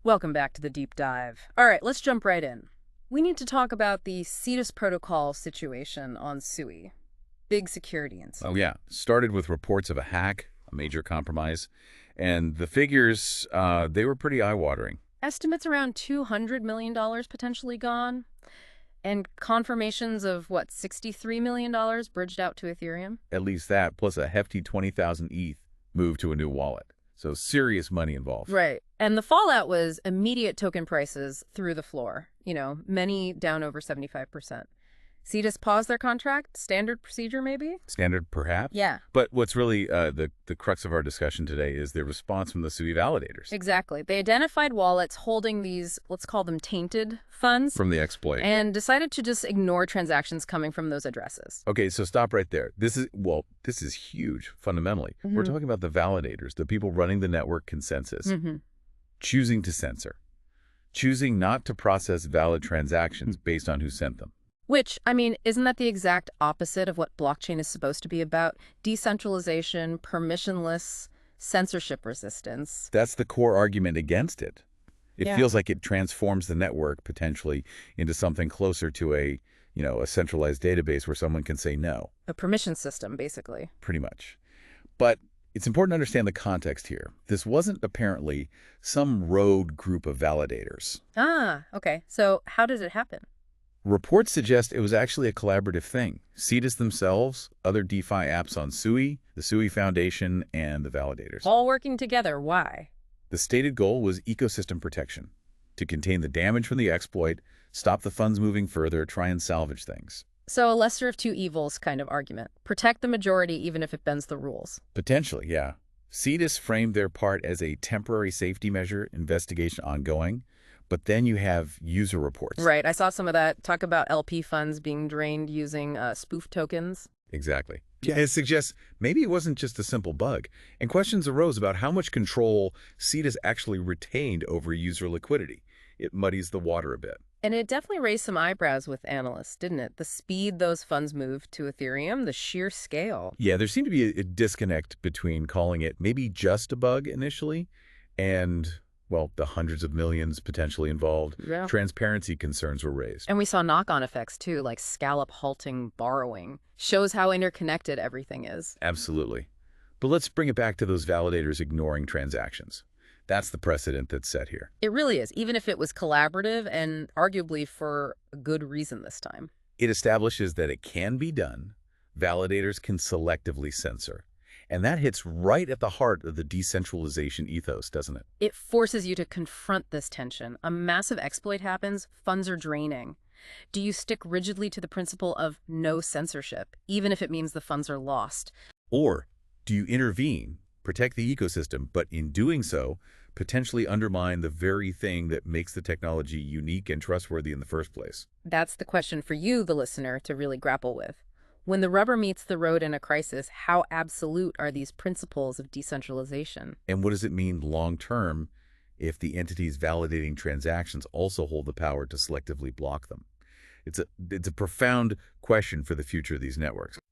Welcome back to the deep dive. All right, let's jump right in. We need to talk about the CETUS protocol situation on SUI. Big security Oh, incident. yeah. Started with reports of a hack, a major compromise. And the figures, they were pretty eye-watering. Estimates around $200 million potentially gone, and confirmations of, what, $63 million bridged out to Ethereum? At least that, plus a hefty 20,000 ETH moved to a new wallet. So serious money involved. Right. And the fallout was immediate token prices through the floor, many down over 75%. CETUS paused their contract, standard procedure maybe? Standard, perhaps? Yeah. But what's really the crux of our discussion today is the response from the SUI validators. Exactly. They identified wallets holding these, let's call them tainted funds, From the exploit. and decided to just ignore transactions coming from those addresses. Okay, so stop right there. This is huge, fundamentally. We're talking about the validators, the people running the network consensus, choosing to censor, choosing not to process valid transactions based on who sent them. Which, isn't that the exact opposite of what blockchain is supposed to be about? Decentralization, permissionless, censorship resistance. That's the core argument against it. It Yeah. feels like it transforms the network potentially into something closer to a centralized database where someone can say no, A permission system, basically. pretty much. But it's important to understand the context here. This wasn't apparently some rogue group of validators. Ah, okay. So how did it happen? Reports suggest it was actually a collaborative thing. CETUS themselves, other DeFi apps on SUI, the SUI Foundation, and the validators. All working together. Why? The stated goal was ecosystem protection, to contain the damage from the exploit, stop the funds moving further, try and salvage things. So a lesser of two evils kind of argument. Protect the majority even if it bends the rules. Potentially, yeah. CETUS framed their part as a temporary safety measure, investigation ongoing, but then you have user reports. Right. I saw some of that. Talk about LP funds being drained using spoof tokens. Exactly. Yeah, it suggests maybe it wasn't just a simple bug, and questions arose about how much control CETUS actually retained over user liquidity. It muddies the water a bit. And it definitely raised some eyebrows with analysts, didn't it? The speed those funds moved to Ethereum, the sheer scale. Yeah, there seemed to be a disconnect between calling it maybe just a bug initially and, well, the hundreds of millions potentially involved. Yeah. Transparency concerns were raised. And we saw knock-on effects, too, like scallop halting borrowing. Shows how interconnected everything is. Absolutely. But let's bring it back to those validators ignoring transactions. That's the precedent that's set here. It really is, even if it was collaborative and arguably for a good reason this time. It establishes that it can be done. Validators can selectively censor. And that hits right at the heart of the decentralization ethos, doesn't it? It forces you to confront this tension. A massive exploit happens, funds are draining. Do you stick rigidly to the principle of no censorship, even if it means the funds are lost? Or do you intervene, protect the ecosystem, but in doing so, potentially undermine the very thing that makes the technology unique and trustworthy in the first place? That's the question for you, the listener, to really grapple with. When the rubber meets the road in a crisis, how absolute are these principles of decentralization? And what does it mean long-term if the entities validating transactions also hold the power to selectively block them? It's a profound question for the future of these networks.